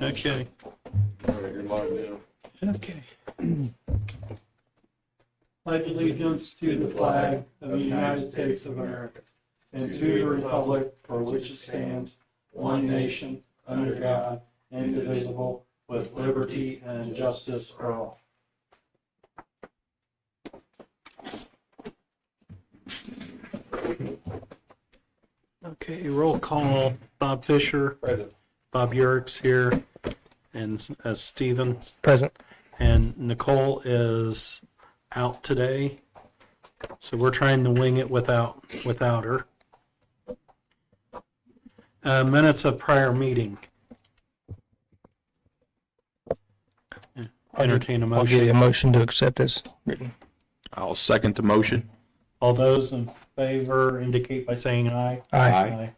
Okay. You're live now. Okay. Pledge allegiance to the flag of the United States of America and to the republic for which it stands, one nation, under God, indivisible, with liberty and justice for all. Okay, roll call. Bob Fisher, Present. Bob Yurik's here, and as Stephen. Present. And Nicole is out today, so we're trying to wing it without her. Minutes of prior meeting. Entertain a I'll give you a motion. motion to accept as written. I'll second the motion. All those in favor indicate by saying aye. Aye.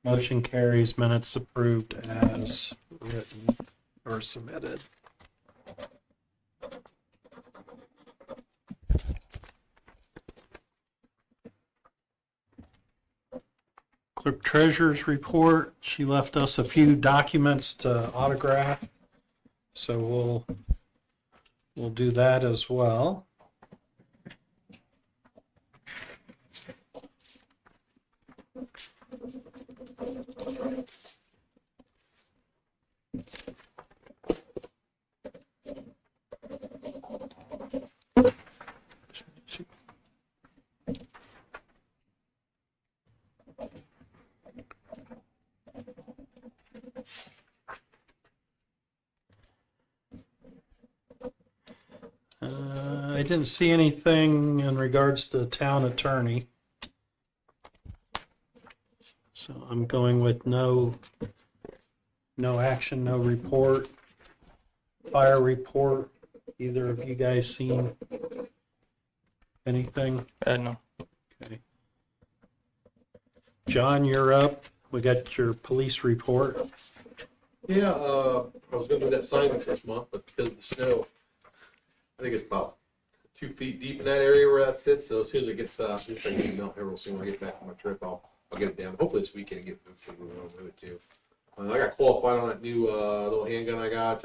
Motion carries. Minutes approved as written or submitted. Clerk Treasurer's report. She left us a few documents to autograph, so we'll do that as well. I didn't see anything in regards to the town attorney. So I'm going with no action, no report. Fire report. Either of you guys seen anything? No. Okay. John, you're up. We got your police report. Yeah, I was gonna do that silence this month, but because of the snow, I think it's about 2 feet deep in that area where that sits. So as soon as it gets, I'm just trying to get it melt here real soon. When I get back from my trip, I'll get it down. Hopefully this weekend get moved to move it too. I got qualified on that new little handgun I got.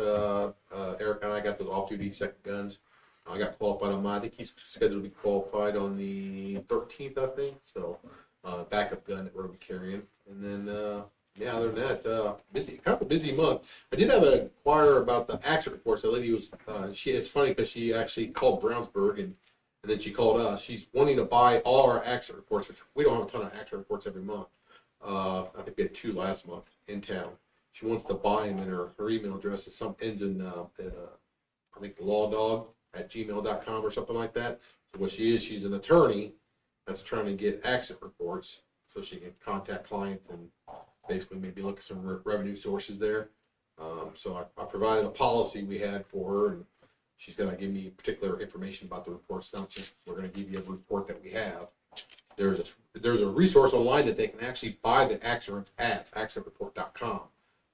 Eric and I got those off-duty second guns. I got qualified on mine. I think he's scheduled to be qualified on the 13th, I think. So backup gun that we're gonna be carrying. And then yeah, other than that, busy, kind of a busy month. I did have an inquiry about the accident reports. The lady was, it's funny because she actually called Brownsburg and then she called us. She's wanting to buy all our accident reports, which we don't have a ton of accident reports every month. I think we had 2 last month in town. She wants to buy them, and her email address is ends in, I think, lawdog@gmail.com or something like that. So what she is, she's an attorney that's trying to get accident reports so she can contact clients and basically maybe look at some revenue sources there. So I provided a policy we had for her, and she's going to give me particular information about the reports. Not just we're going to give you a report that we have. There's a resource online that they can actually buy the accidents at accidentreport.com,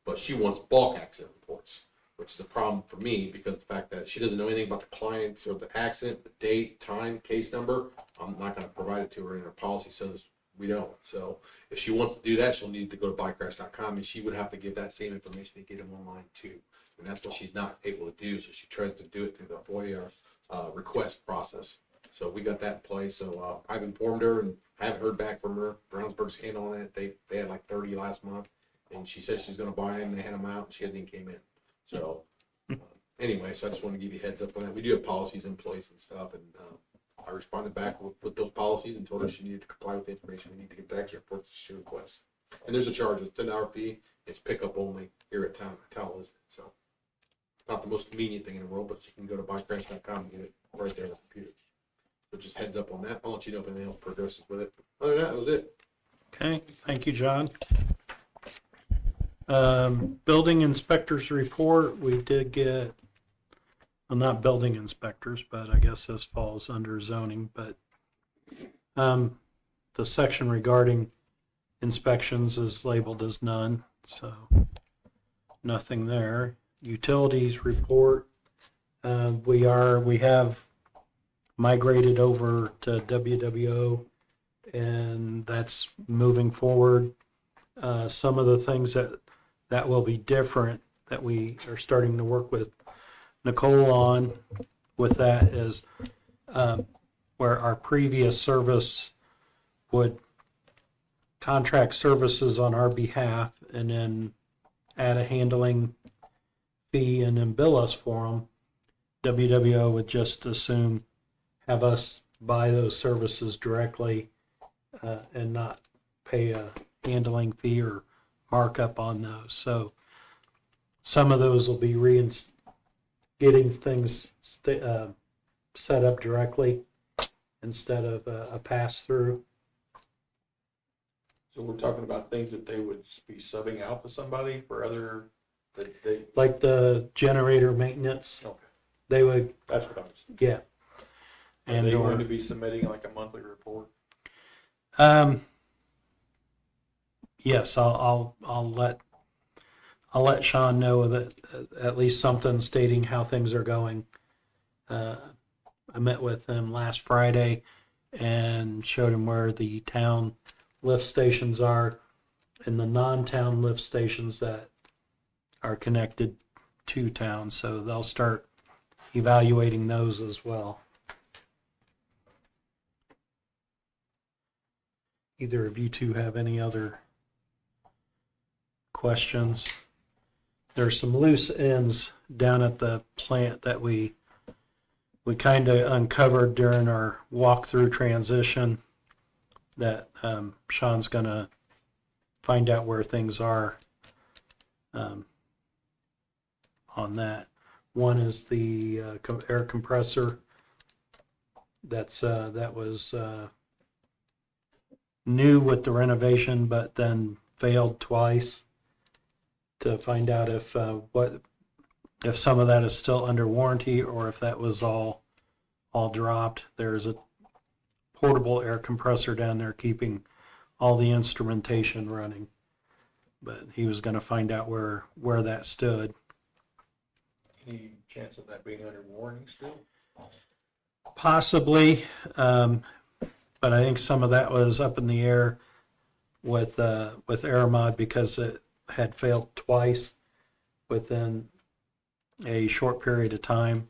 but she wants bulk accident reports, which is a problem for me because of the fact that she doesn't know anything about the clients or the accident, the date, time, case number. I'm not going to provide it to her, and her policy says we don't. So if she wants to do that, she'll need to go to buycrash.com, and she would have to give that same information to get them online too. And that's what she's not able to do. So she tries to do it through the FOIA request process. So we got that in place. So I've informed her, and I haven't heard back from her. Brownsburg's handling it. They had like 30 last month, and she said she's going to buy them. They had them out, and she hasn't even came in. So anyway, so I just want to give you a heads up on that. We do have policies in place and stuff, and I responded back with those policies and told her she needed to comply with the information. We need to get back to her reports she requests. And there's a charge. It's $10 fee. It's pickup only here at town listed. So not the most convenient thing in the world, but she can go to buycrash.com and get it right there on the computer. So just heads up on that. I'll let you know if anything else progresses with it. Other than that, that was it. Okay, thank you, John. Building inspectors report, we did get, well, not building inspectors, but I guess this falls under zoning, but the section regarding inspections is labeled as none, so nothing there. Utilities report, we have migrated over to WWO, and that's moving forward. Some of the things that that will be different, that we are starting to work with Nicole on with that is where our previous service would contract services on our behalf and then add a handling fee and then bill us for them. WWO would just assume have us buy those services directly and not pay a handling fee or markup on those. So some of those will be getting things set up directly instead of a pass-through. So we're talking about things that they would be subbing out to somebody for other, that they, Like the generator maintenance, okay, they would, that's what I was, yeah. are they or- going to be submitting like a monthly report? Yes, I'll let Sean know that at least something stating how things are going. I met with him last Friday and showed him where the town lift stations are and the non-town lift stations that are connected to town. So they'll start evaluating those as well. Either of you two have any other questions? There's some loose ends down at the plant that we kind of uncovered during our walkthrough transition that Sean's going to find out where things are on that. One is the air compressor that was new with the renovation, but then failed twice, to find out if some of that is still under warranty or if that was all dropped. There's a portable air compressor down there keeping all the instrumentation running, but he was going to find out where that stood. Any chance of that being under warranty still? Possibly, but I think some of that was up in the air with Aramod because it had failed twice within a short period of time.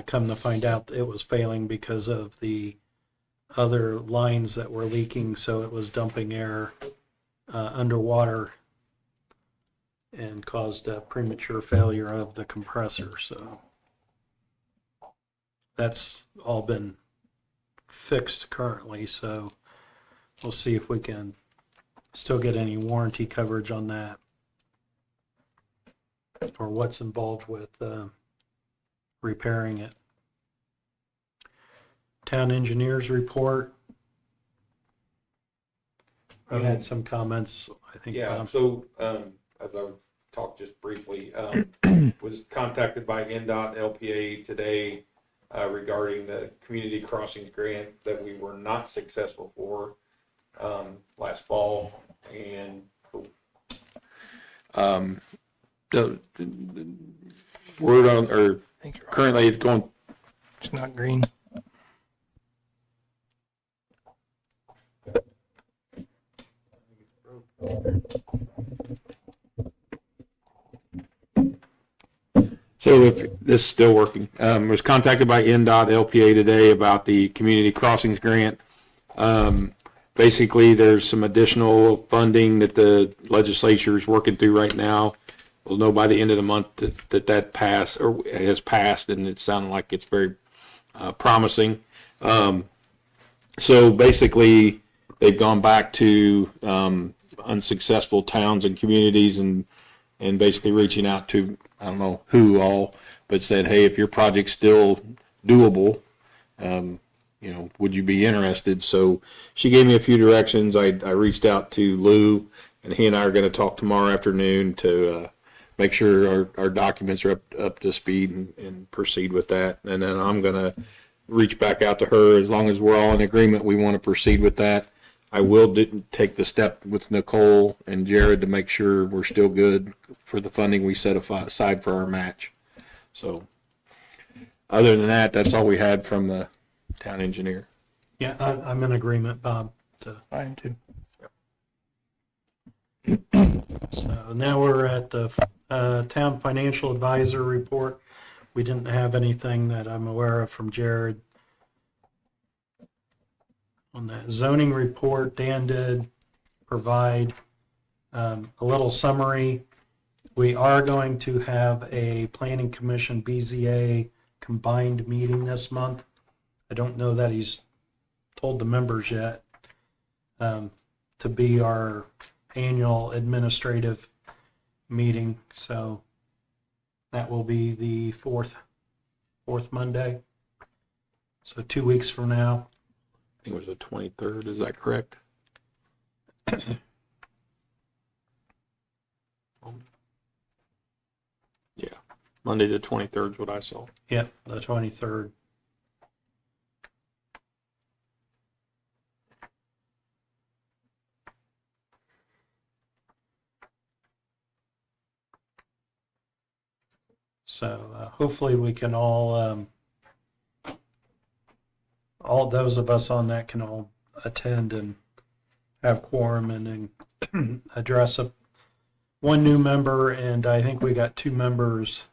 Come to find out it was failing because of the other lines that were leaking, so it was dumping air underwater and caused a premature failure of the compressor. So that's all been fixed currently, so we'll see if we can still get any warranty coverage on that or what's involved with repairing it. Town engineers report. We had some comments, I think. Yeah, so, as I talked just briefly, was contacted by NDOT LPA today regarding the community crossings grant that we were not successful for last fall, and The word on, or currently it's going, It's not green. so if this is still working, was contacted by NDOT LPA today about the community crossings grant. Basically, there's some additional funding that the legislature is working through right now. We'll know by the end of the month that passed or has passed, and it sounded like it's very promising. So basically, they've gone back to unsuccessful towns and communities and basically reaching out to, I don't know who all, but said, hey, if your project's still doable, would you be interested? So she gave me a few directions. I reached out to Lou, and he and I are going to talk tomorrow afternoon to make sure our documents are up to speed and proceed with that. And then I'm going to reach back out to her. As long as we're all in agreement, we want to proceed with that. I will take the step with Nicole and Jared to make sure we're still good for the funding we set aside for our match. So other than that, that's all we had from the town engineer. Yeah, I'm in agreement, Bob. Mine too. So now we're at the town financial advisor report. We didn't have anything that I'm aware of from Jared. On that zoning report, Dan did provide a little summary. We are going to have a planning commission BZA combined meeting this month. I don't know that he's told the members yet, to be our annual administrative meeting. So that will be the fourth Monday. So 2 weeks from now. I think it was the 23rd, is that correct? Yeah, Monday the 23rd is what I saw. Yep, the 23rd. So hopefully we can all those of us on that can all attend and have quorum and then address one new member, and I think we got 2 members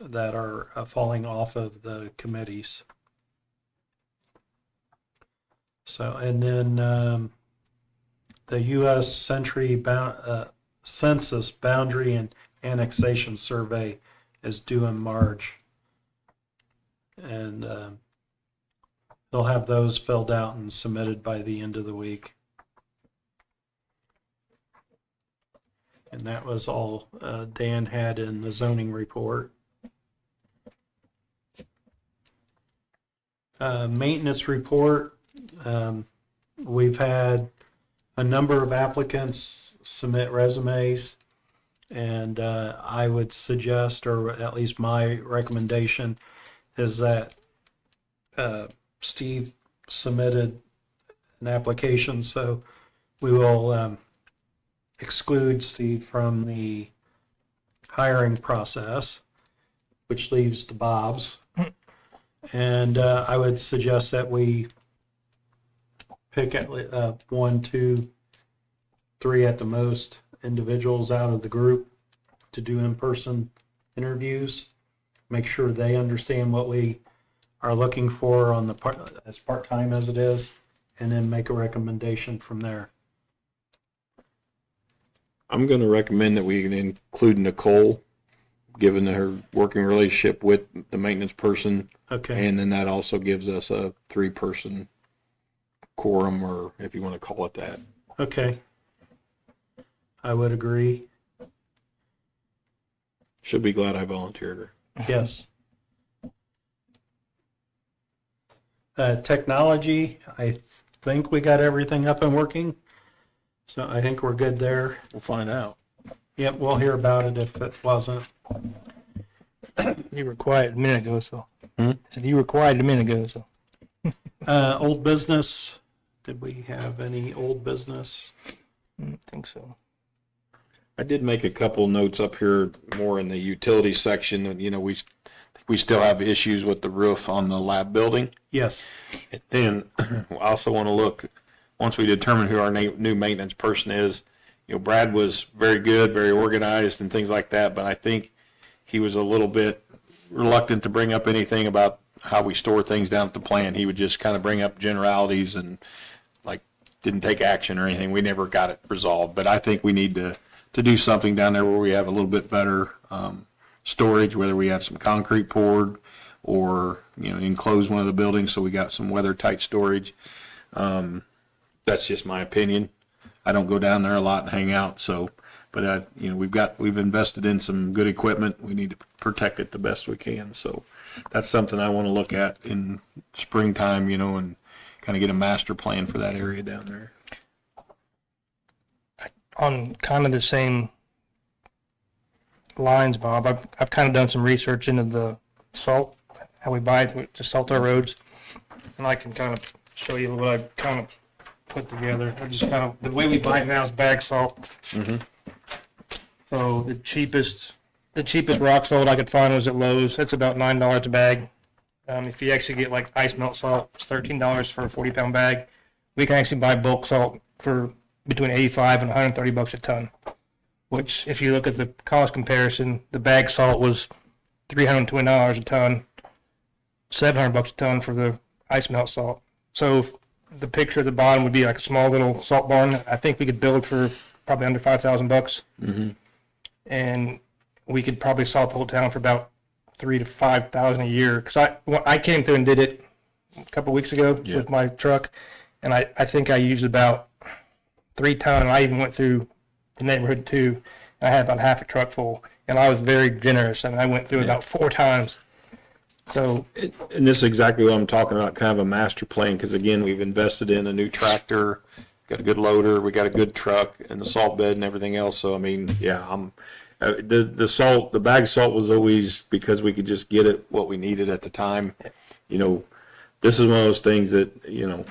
that are falling off of the committees. So, and then the U.S. Census Boundary and Annexation Survey is due in March. And they'll have those filled out and submitted by the end of the week. And that was all Dan had in the zoning report. Maintenance report. We've had a number of applicants submit resumes, and I would suggest, or at least my recommendation, is that Steve submitted an application, so we will exclude Steve from the hiring process, which leaves the Bobs. And I would suggest that we pick at 1, 2, 3 at the most individuals out of the group to do in-person interviews. Make sure they understand what we are looking for on the part-time as it is, and then make a recommendation from there. I'm going to recommend that we can include Nicole, given her working relationship with the maintenance person. Okay. And then that also gives us a 3-person quorum, or if you want to call it that. Okay. I would agree. She'll be glad I volunteered her. Yes. Technology, I think we got everything up and working. So I think we're good there. We'll find out. Yep, we'll hear about it if it wasn't. You were quiet a minute ago, so. Hmm? I said you were quiet a minute ago, so. Old business. Did we have any old business? I don't think so. I did make a couple notes up here more in the utility section. You know, we still have issues with the roof on the lab building. Yes. And I also want to look, once we determine who our new maintenance person is, you know, Brad was very good, very organized and things like that, but I think he was a little bit reluctant to bring up anything about how we store things down at the plant. He would just kind of bring up generalities and like didn't take action or anything. We never got it resolved, but I think we need to do something down there where we have a little bit better storage, whether we have some concrete poured or, you know, enclose one of the buildings so we got some weather tight storage. That's just my opinion. I don't go down there a lot and hang out, so, but you know, we've invested in some good equipment. We need to protect it the best we can. So that's something I want to look at in springtime, you know, and kind of get a master plan for that area down there. On kind of the same lines, Bob, I've kind of done some research into the salt, how we buy it to salt our roads, and I can kind of show you what I kind of put together. I just kind of, the way we buy it now is bag salt. Mm-hmm. So the cheapest rock salt I could find was at Lowe's. It's about $9 a bag. If you actually get like ice melt salt, it's $13 for a 40-pound bag. We can actually buy bulk salt for between 85 and 130 bucks a ton. Which, if you look at the cost comparison, the bag salt was $320 a ton, 700 bucks a ton for the ice melt salt. So if the picture at the bottom would be like a small little salt barn. I think we could build for probably under 5,000 bucks, and we could probably salt the whole town for about 3,000 to 5,000 a year. Because I came through and did it a couple weeks ago with my truck, and I think I used about 3 ton. And I even went through the neighborhood too. And I had about half a truck full, and I was very generous. I mean, I went through about 4 times. So, And this is exactly what I'm talking about, kind of a master plan, because again, we've invested in a new tractor, got a good loader, we got a good truck, and the salt bed and everything else. So I mean, yeah, the salt, the bag salt was always because we could just get it what we needed at the time. You know, this is one of those things that, you know,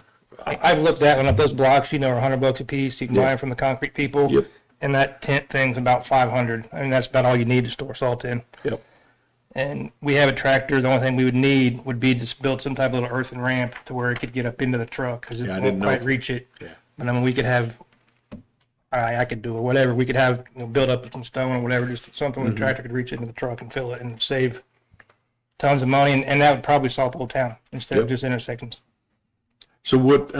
I've looked at one of those blocks, are 100 bucks a piece. You can buy them from the concrete people. Yep. And that tent thing's about 500. I mean, that's about all you need to store salt in. Yep. And we have a tractor. The only thing we would need would be to build some type of little earthen ramp to where it could get up into the truck, because it Yeah, I won't didn't know. quite reach it. Yeah. But I mean, we could have, I could do it, whatever. We could have, build up some stone or whatever, just something where the tractor could reach into the truck and fill it and save tons of money. And that would probably salt the whole town instead of Yep. just intersections. so what,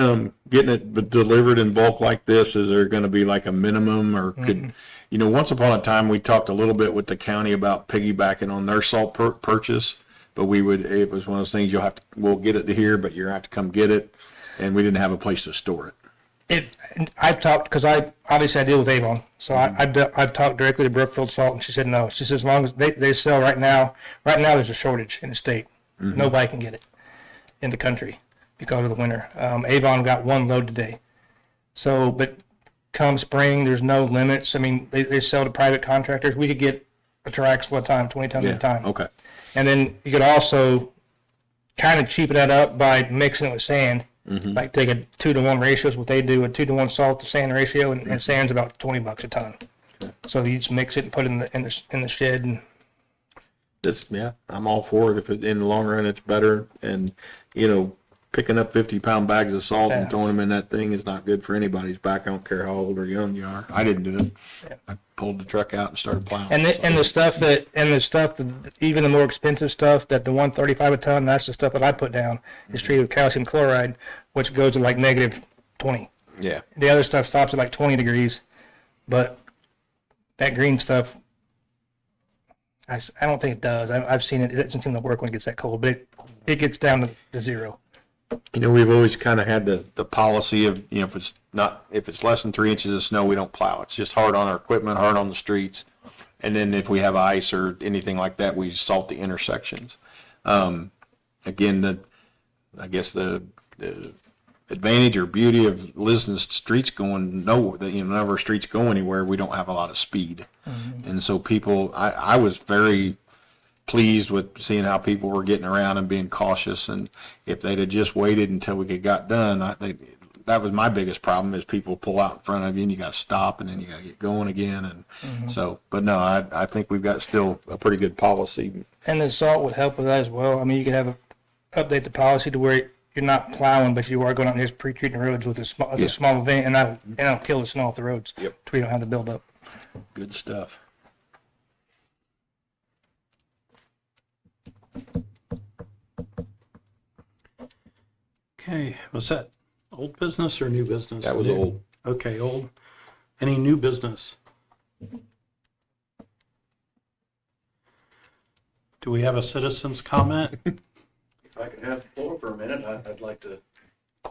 getting it delivered in bulk like this, is there going to be like a minimum, or could, once upon a time, we talked a little bit with the county about piggybacking on their salt purchase, but it was one of those things, we'll get it to here, but you're going to have to come get it. And we didn't have a place to store it. I've talked, because I deal with Avon, so I've talked directly to Brookfield Salt, and she said no. She says as long as they sell right now there's a shortage in the state. Nobody can get it in the country because of the winter. Avon got 1 load today. So, but come spring, there's no limits. I mean, they sell to private contractors. We could get a triaxle at a time, 20 tons at a time. Okay. And then you could also kind of cheapen that up by mixing it with sand. Like take a 2-to-1 ratio is what they do, a 2-to-1 salt to sand ratio, and sand's about 20 bucks a ton. So you just mix it and put it in the shed. And I'm all for it. If in the long run it's better, and picking up 50-pound bags of salt and throwing them in that thing is not good for anybody's back. I don't care how old or young you are. I didn't do it. Yeah. I pulled the truck out and started plowing. And the stuff that even the more expensive stuff, that the 135 a ton, that's the stuff that I put down, is treated with calcium chloride, which goes to like -20. Yeah. The other stuff stops at like 20 degrees, but that green stuff, I don't think it does. I've seen it. It doesn't seem to work when it gets that cold, but it gets down to 0. We've always kind of had the policy of, if it's less than 3 inches of snow, we don't plow. It's just hard on our equipment, hard on the streets. And then if we have ice or anything like that, we salt the intersections. Again, I guess the advantage or beauty of listening to streets going nowhere, that none of our streets go anywhere, we don't have a lot of speed. And so people, I was very pleased with seeing how people were getting around and being cautious. And if they'd have just waited until we got done, that was my biggest problem, is people pull out in front of you and you got to stop and then you got to get going again. And so, but no, I think we've got still a pretty good policy. And the salt would help with that as well. I mean, you could update the policy to where you're not plowing, but you are going out and just pre-treating the roads with a small event, and that'll kill the snow off the roads. Yep. So we don't have to build up. Good stuff. Okay, was that old business or new business? That was old. Okay, old. Any new business? Do we have a citizen's comment? If I could have the floor for a minute, I'd like to say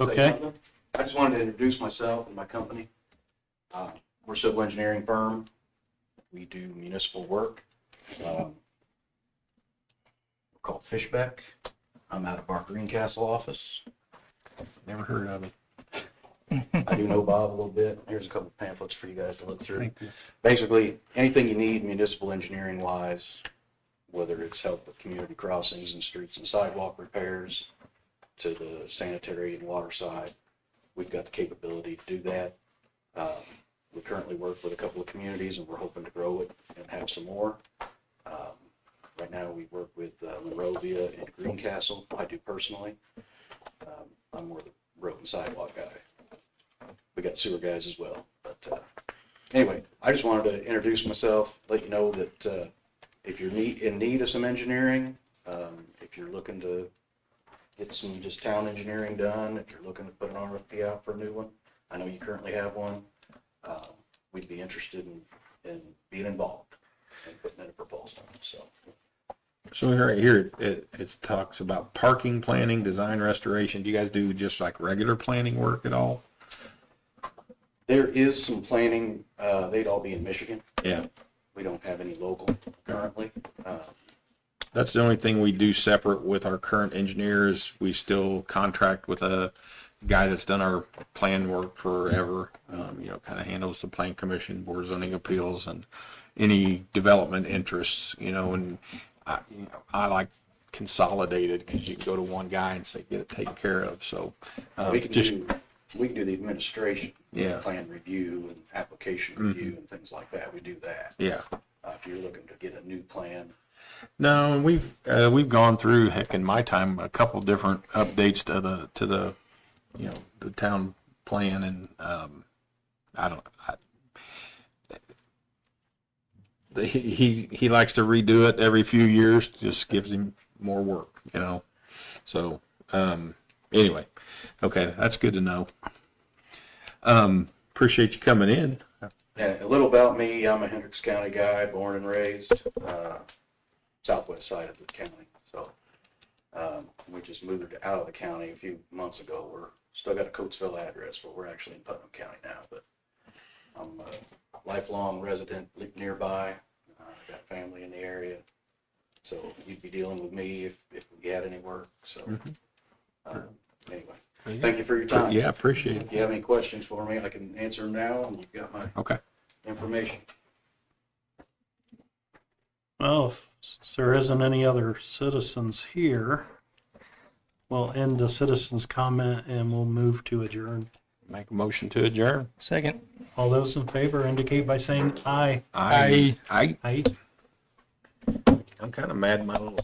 Okay. something. I just wanted to introduce myself and my company. We're a civil engineering firm. We do municipal work. We're called Fishbeck. I'm out of our Greencastle office. Never heard of it. I do know Bob a little bit. Here's a couple of pamphlets for you guys to look through. Basically, anything you need municipal engineering wise, whether it's help with community crossings and streets and sidewalk repairs to the sanitary and water side, we've got the capability to do that. We currently work with a couple of communities and we're hoping to grow it and have some more. Right now we work with Monrovia and Greencastle. I do personally. I'm more the road and sidewalk guy. We got sewer guys as well. Anyway, I just wanted to introduce myself, let you know that if you're in need of some engineering, if you're looking to get some just town engineering done, if you're looking to put an RFP out for a new one, I know you currently have one, we'd be interested in being involved and putting in a proposal, so. So right here, it talks about parking planning, design restoration. Do you guys do just like regular planning work at all? There is some planning, they'd all be in Michigan. Yeah. We don't have any local currently. That's the only thing we do separate with our current engineers. We still contract with a guy that's done our plan work forever. Kind of handles the plan commission, board of zoning appeals, and any development interests, and I like consolidated because you can go to one guy and say, get it taken care of. So, We can do the administration. Yeah. Plan review and application review and things like that. We do that. yeah. If you're looking to get a new plan, No, we've gone through, heck, in my time, a couple different updates to the the town plan, and he likes to redo it every few years. Just gives him more work, So anyway, okay, that's good to know. Appreciate you coming in. and a little about me, I'm a Hendricks County guy, born and raised, southwest side of the county. So, we just moved out of the county a few months ago. We're still got a Coatesville address, but we're actually in Putnam County now, but I'm a lifelong resident, live nearby. Got family in the area. So you'd be dealing with me if we had any work. So, anyway, thank you for your time. Yeah, appreciate it. If you have any questions for me, I can answer them now, and you've got my Okay. information. Well, if there isn't any other citizens here, we'll end the citizens' comment and we'll move to adjourn. Make a motion to adjourn. Second. All those in favor indicate by saying aye. Aye. Aye. I'm kind of mad my little